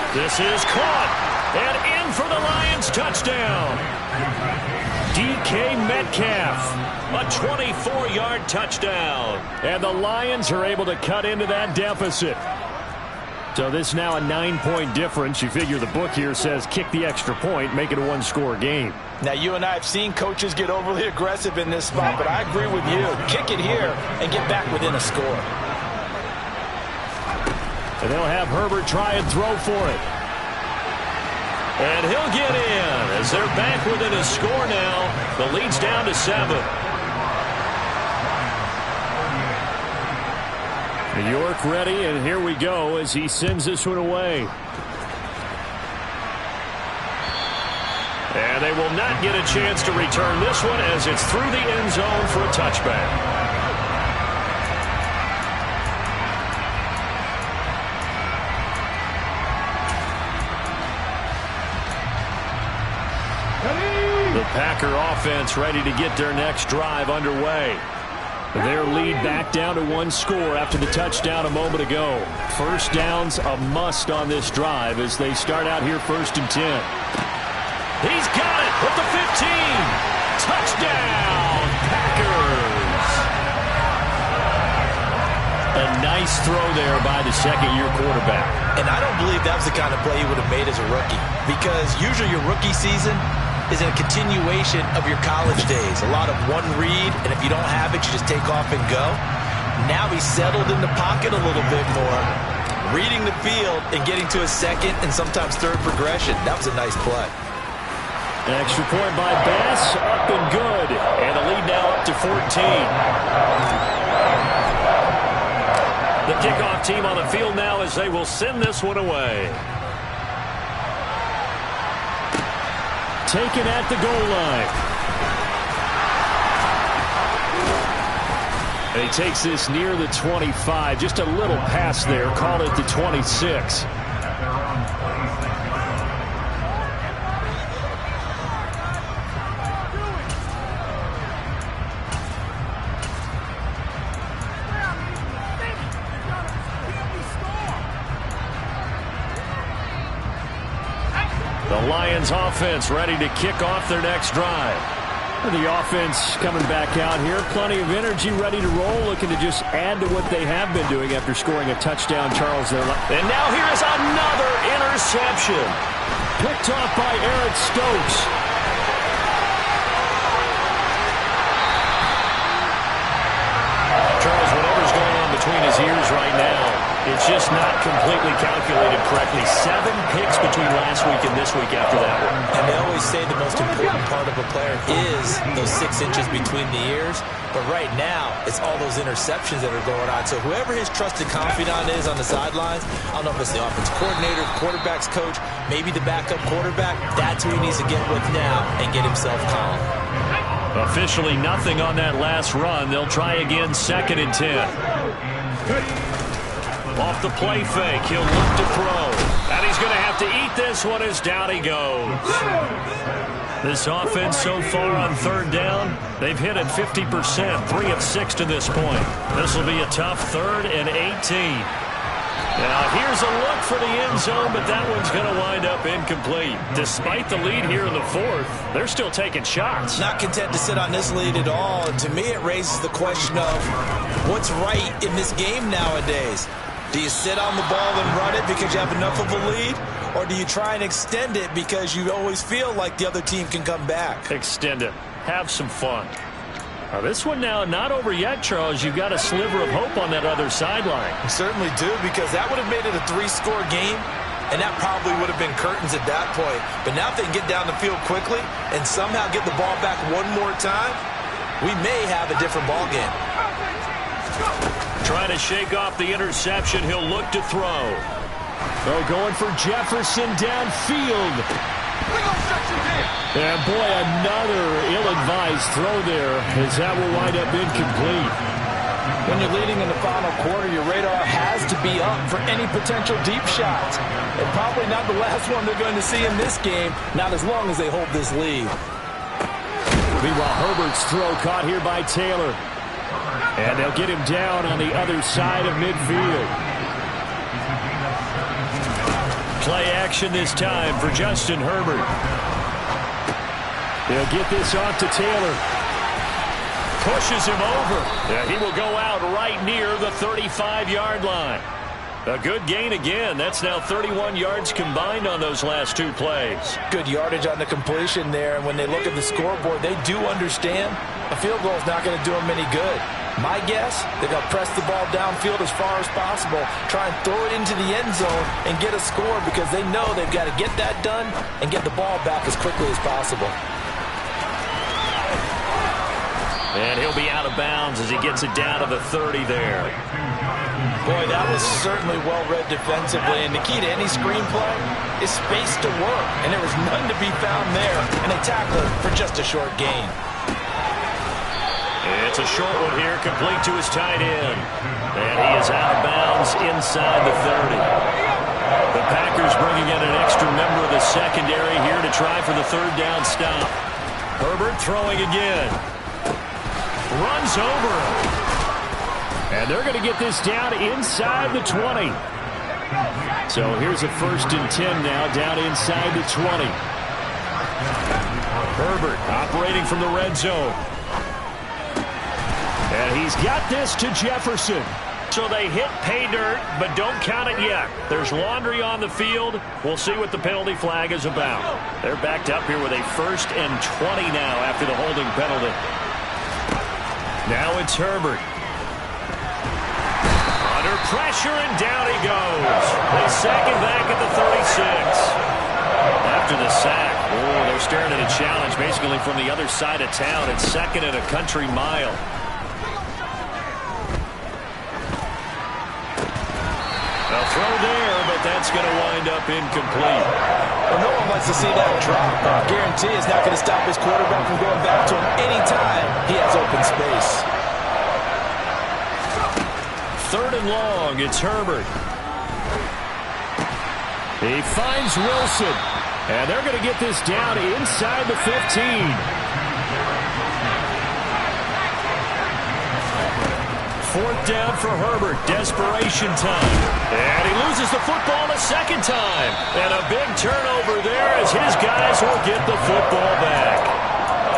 This is caught, and in for the Lions touchdown. DK Metcalf. A 24-yard touchdown. And the Lions are able to cut into that deficit. So this is now a 9-point difference. You figure the book here says kick the extra point, make it a one-score game. Now, you and I have seen coaches get overly aggressive in this spot, but I agree with you. Kick it here and get back within a score. And they'll have Herbert try and throw for it. And he'll get in as they're back within a score now. The lead's down to 7. New York ready, and here we go as he sends this one away. And they will not get a chance to return this one as it's through the end zone for a touchback. The Packer offense ready to get their next drive underway. Their lead back down to 1 score after the touchdown a moment ago. First down's a must on this drive as they start out here 1st and 10. He's got it with the 15. Touchdown, Packers. A nice throw there by the second-year quarterback. And I don't believe that was the kind of play he would have made as a rookie, because usually your rookie season is a continuation of your college days. A lot of one read, and if you don't have it, you just take off and go. Now he's settled in the pocket a little bit more, reading the field and getting to a second and sometimes third progression. That was a nice play. An extra point by Bass, up and good. And the lead now up to 14. The kickoff team on the field now as they will send this one away. Taken at the goal line. And he takes this near the 25. Just a little pass there. Call it the 26. The Lions offense ready to kick off their next drive. The offense coming back out here. Plenty of energy, ready to roll, looking to just add to what they have been doing after scoring a touchdown, Charles. And now here is another interception. Picked off by Eric Stokes. Charles, whatever's going on between his ears right now, it's just not completely calculated correctly. 7 picks between last week and this week after that one. And they always say the most important part of a player is those 6 inches between the ears. But right now, it's all those interceptions that are going on. So whoever his trusted confidant is on the sidelines, I don't know if it's the offense coordinator, quarterback's coach, maybe the backup quarterback, that's who he needs to get with now and get himself calm. Officially nothing on that last run. They'll try again 2nd and 10. Off the play fake, he'll look to throw. And he's going to have to eat this one as down he goes. This offense so far on 3rd down, they've hit it 50%, 3 of 6 to this point. This will be a tough 3rd and 18. Now here's a look for the end zone, but that one's going to wind up incomplete. Despite the lead here in the 4th, they're still taking shots. Not content to sit on this lead at all. And to me, it raises the question of what's right in this game nowadays. Do you sit on the ball and run it because you have enough of a lead? Or do you try and extend it because you always feel like the other team can come back? Extend it. Have some fun. Now this one now not over yet, Charles. You've got a sliver of hope on that other sideline. You certainly do, because that would have made it a 3-score game, and that probably would have been curtains at that point. But now if they can get down the field quickly and somehow get the ball back one more time, we may have a different ball game. Trying to shake off the interception. He'll look to throw. Oh, going for Jefferson downfield. And boy, another ill-advised throw there, as that will wind up incomplete. When you're leading in the final quarter, your radar has to be up for any potential deep shots. And probably not the last one they're going to see in this game, not as long as they hold this lead. Meanwhile, Herbert's throw caught here by Taylor. And they'll get him down on the other side of midfield. Play action this time for Justin Herbert. They'll get this off to Taylor. Pushes him over. Yeah, he will go out right near the 35-yard line. A good gain again. That's now 31 yards combined on those last two plays. Good yardage on the completion there, and when they look at the scoreboard, they do understand a field goal is not going to do them any good. My guess, they're going to press the ball downfield as far as possible, try and throw it into the end zone and get a score because they know they've got to get that done and get the ball back as quickly as possible. And he'll be out of bounds as he gets it down to the 30 there. Boy, that was certainly well-read defensively, and the key to any screenplay is space to work, and there was none to be found there, and they tackled it for just a short gain. It's a short one here, complete to his tight end. And he is out of bounds inside the 30. The Packers bringing in an extra member of the secondary here to try for the third down stop. Herbert throwing again. Runs over him. And they're going to get this down inside the 20. So here's a 1st and 10 now, down inside the 20. Herbert operating from the red zone. And he's got this to Jefferson. So they hit pay dirt, but don't count it yet. There's laundry on the field. We'll see what the penalty flag is about. They're backed up here with a 1st and 20 now after the holding penalty. Now it's Herbert. Under pressure, and down he goes. They sack him back at the 36. After the sack, they're staring at a challenge basically from the other side of town. It's 2nd and a country mile. A throw there, but that's going to wind up incomplete. Well, no one wants to see that drop. I guarantee it's not going to stop his quarterback from going back to him anytime he has open space. 3rd and long, it's Herbert. He finds Wilson. And they're going to get this down inside the 15. 4th down for Herbert. Desperation time. And he loses the football a second time. And a big turnover there as his guys will get the football back.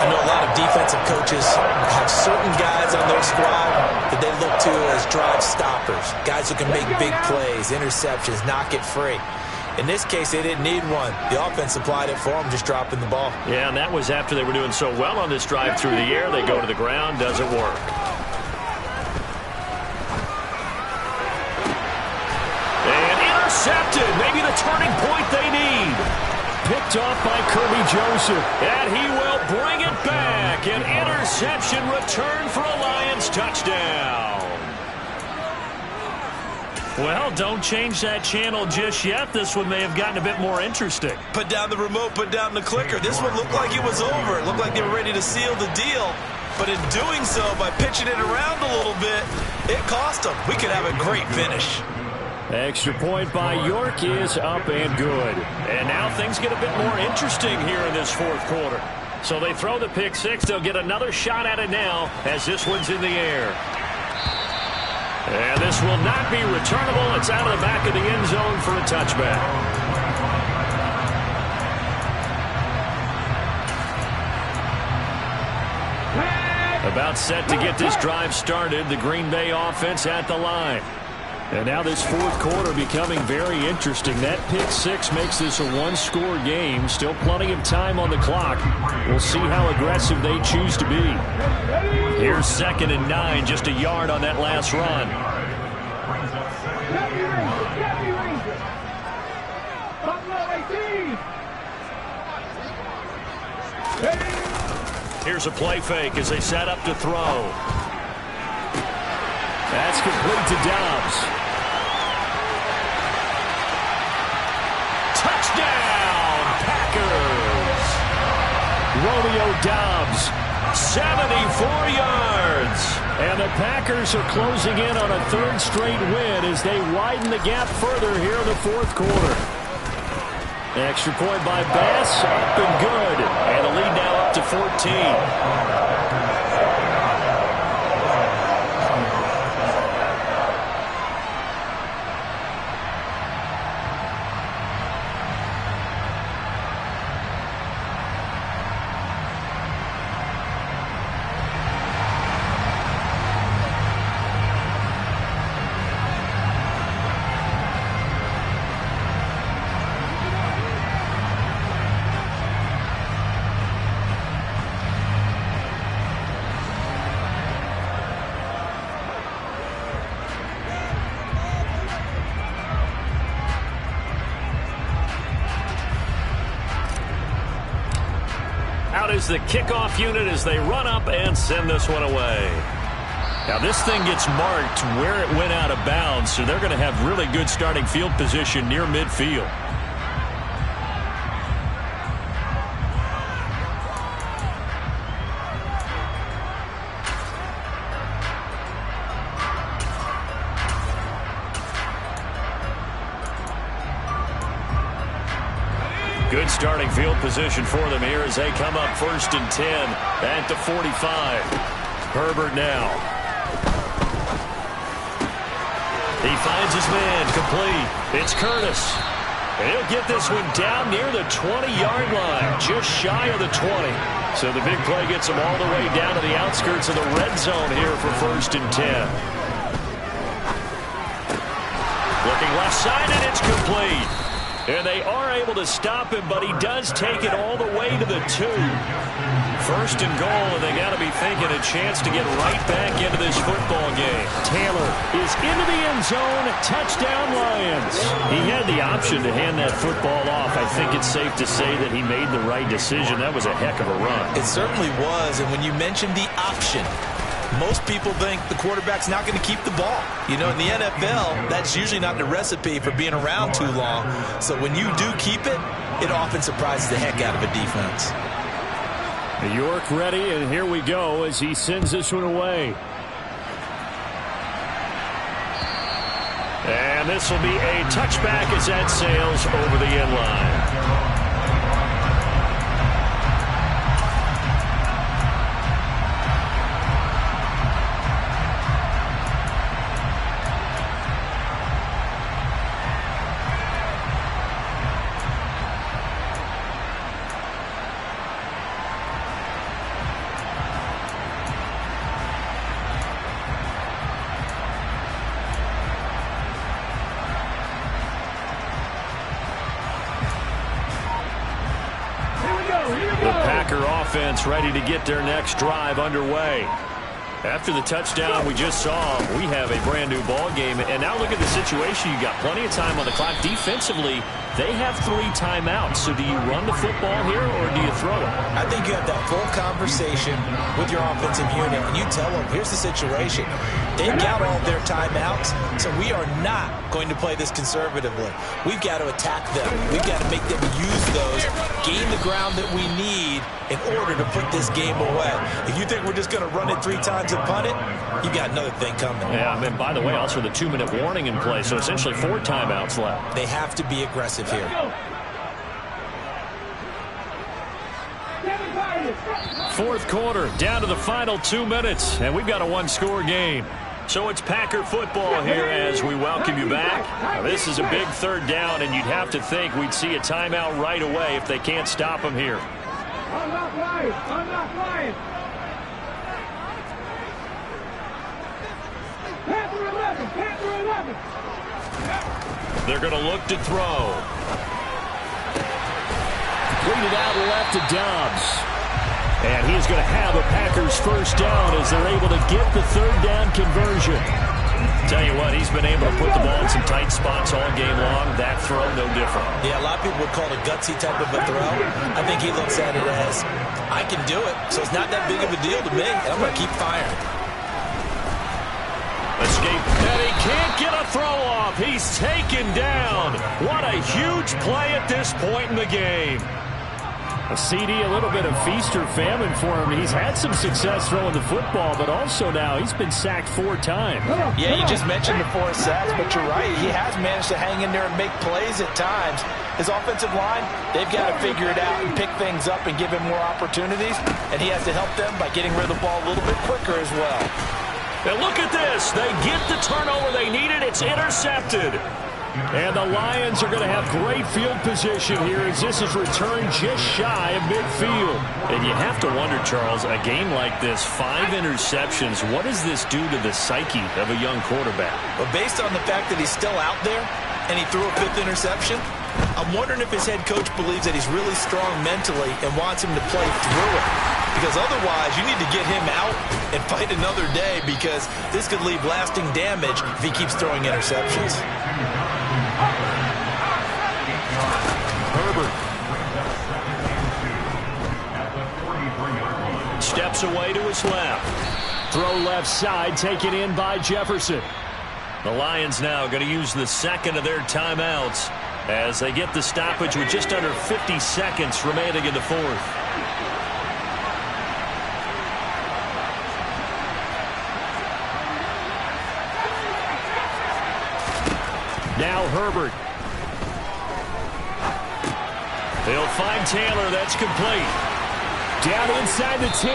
I know a lot of defensive coaches have certain guys on their squad that they look to as drive stoppers. Guys who can make big plays, interceptions, knock it free. In this case, they didn't need one. The offense supplied it for them, just dropping the ball. Yeah, and that was after they were doing so well on this drive through the air. They go to the ground, doesn't work. And intercepted. Maybe the turning point they need. Picked off by Kirby Joseph. And he will bring it back. An interception return for a Lions touchdown. Well, don't change that channel just yet. This one may have gotten a bit more interesting. Put down the remote, put down the clicker. This one looked like it was over. It looked like they were ready to seal the deal. But in doing so, by pitching it around a little bit, it cost them. We could have a great finish. Extra point by York is up and good. And now things get a bit more interesting here in this 4th quarter. So they throw the pick six. They'll get another shot at it now as this one's in the air. And this will not be returnable. It's out of the back of the end zone for a touchback. About set to get this drive started. The Green Bay offense at the line. And now this 4th quarter becoming very interesting. That pick six makes this a one-score game. Still plenty of time on the clock. We'll see how aggressive they choose to be. Here's 2nd and 9, just a yard on that last run. Here's a play fake as they set up to throw. That's complete to Dobbs. Touchdown, Packers! Romeo Dobbs, 74 yards. And the Packers are closing in on a 3rd straight win as they widen the gap further here in the 4th quarter. Extra point by Bass, up and good. And the lead now up to 14. Out is the kickoff unit as they run up and send this one away. Now this thing gets marked where it went out of bounds, so they're going to have really good starting field position near midfield. Good starting field position for them here as they come up 1st and 10 at the 45. Herbert now. He finds his man complete. It's Curtis. And he'll get this one down near the 20-yard line, just shy of the 20. So the big play gets him all the way down to the outskirts of the red zone here for 1st and 10. Looking left side, and it's complete. And they are able to stop him, but he does take it all the way to the 2. 1st and goal, and they got to be thinking a chance to get right back into this football game. Taylor is into the end zone. Touchdown, Lions. He had the option to hand that football off. I think it's safe to say that he made the right decision. That was a heck of a run. It certainly was, and when you mentioned the option, most people think the quarterback's not going to keep the ball. You know, in the NFL, that's usually not the recipe for being around too long. So when you do keep it, it often surprises the heck out of a defense. York ready, and here we go as he sends this one away. And this will be a touchback as that sails over the end line. Offense ready to get their next drive underway. After the touchdown we just saw, we have a brand new ball game. And now look at the situation. You got plenty of time on the clock. Defensively, they have 3 timeouts. So do you run the football here or do you throw it? I think you have that full conversation with your offensive unit, and you tell them, here's the situation. They've got all their timeouts, so we are not going to play this conservatively. We've got to attack them. We've got to make them use those, gain the ground that we need in order to put this game away. If you think we're just going to run it 3 times and punt it, you've got another thing coming. Yeah, and by the way, also the 2-minute warning in play, so essentially 4 timeouts left. They have to be aggressive here. Fourth quarter, down to the final 2 minutes, and we've got a 1-score game. So it's Packer football here as we welcome you back. Now, this is a big 3rd down, and you'd have to think we'd see a timeout right away if they can't stop them here. Unlock Lions! Unlock Lions! Panther 11! Panther 11! They're going to look to throw. Completed out left to Dobbs. And he's going to have a Packers 1st down as they're able to get the 3rd down conversion. Tell you what, he's been able to put the ball in some tight spots all game long. That throw, no different. Yeah, a lot of people would call it a gutsy type of a throw. I think he looks at it as, I can do it, so it's not that big of a deal to me, and I'm going to keep firing. Escape, and he can't get a throw off. He's taken down. What a huge play at this point in the game. A CD, a little bit of feast or famine for him. He's had some success throwing the football, but also now he's been sacked 4 times. Yeah, you just mentioned the 4 sacks, but you're right. He has managed to hang in there and make plays at times. His offensive line, they've got to figure it out and pick things up and give him more opportunities, and he has to help them by getting rid of the ball a little bit quicker as well. Now look at this. They get the turnover they needed. It's intercepted. And the Lions are going to have great field position here as this is returned just shy of midfield. And you have to wonder, Charles, a game like this, 5 interceptions, what does this do to the psyche of a young quarterback? Well, based on the fact that he's still out there and he threw a 5th interception, I'm wondering if his head coach believes that he's really strong mentally and wants him to play through it. Because otherwise, you need to get him out and fight another day because this could leave lasting damage if he keeps throwing interceptions. Herbert. This away to his left. Throw left side, taken in by Jefferson. The Lions now going to use the second of their timeouts as they get the stoppage with just under 50 seconds remaining in the fourth. Now Herbert. They'll find Taylor. That's complete. Down inside the 10.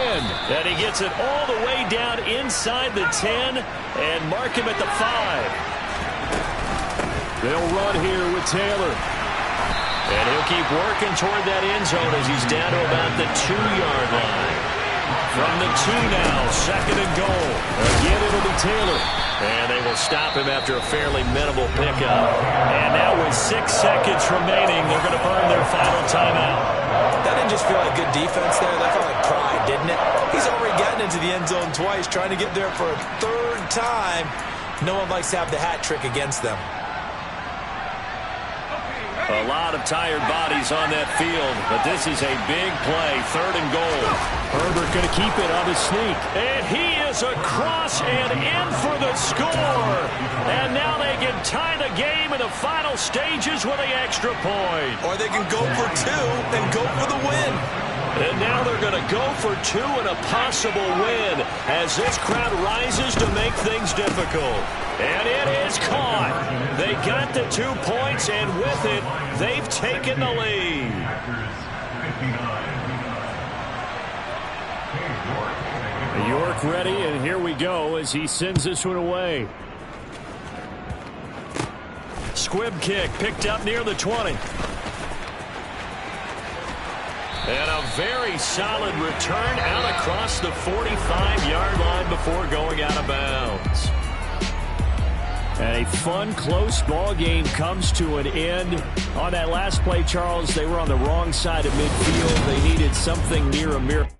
And he gets it all the way down inside the 10 and mark him at the 5. They'll run here with Taylor. And he'll keep working toward that end zone as he's down to about the 2-yard line. From the 2 now, second and goal. Again, it'll be Taylor. And they will stop him after a fairly minimal pickup. And now with 6 seconds remaining, they're going to burn their final timeout. That didn't just feel like good defense there. That felt like pride, didn't it? He's already gotten into the end zone twice, trying to get there for a third time. No one likes to have the hat trick against them. A lot of tired bodies on that field, but this is a big play, third and goal. Herbert going to keep it on his sneak. And he is across and in for the score. And now they can tie the game in the final stages with the extra point. Or they can go for 2 and go for the win. And now they're going to go for 2 and a possible win as this crowd rises to make things difficult. And it is caught. They got the 2 points, and with it, they've taken the lead. York ready, and here we go as he sends this one away. Squib kick picked up near the 20. And a very solid return out across the 45-yard line before going out of bounds. And a fun, close ball game comes to an end. On that last play, Charles, they were on the wrong side of midfield. They needed something near a miracle.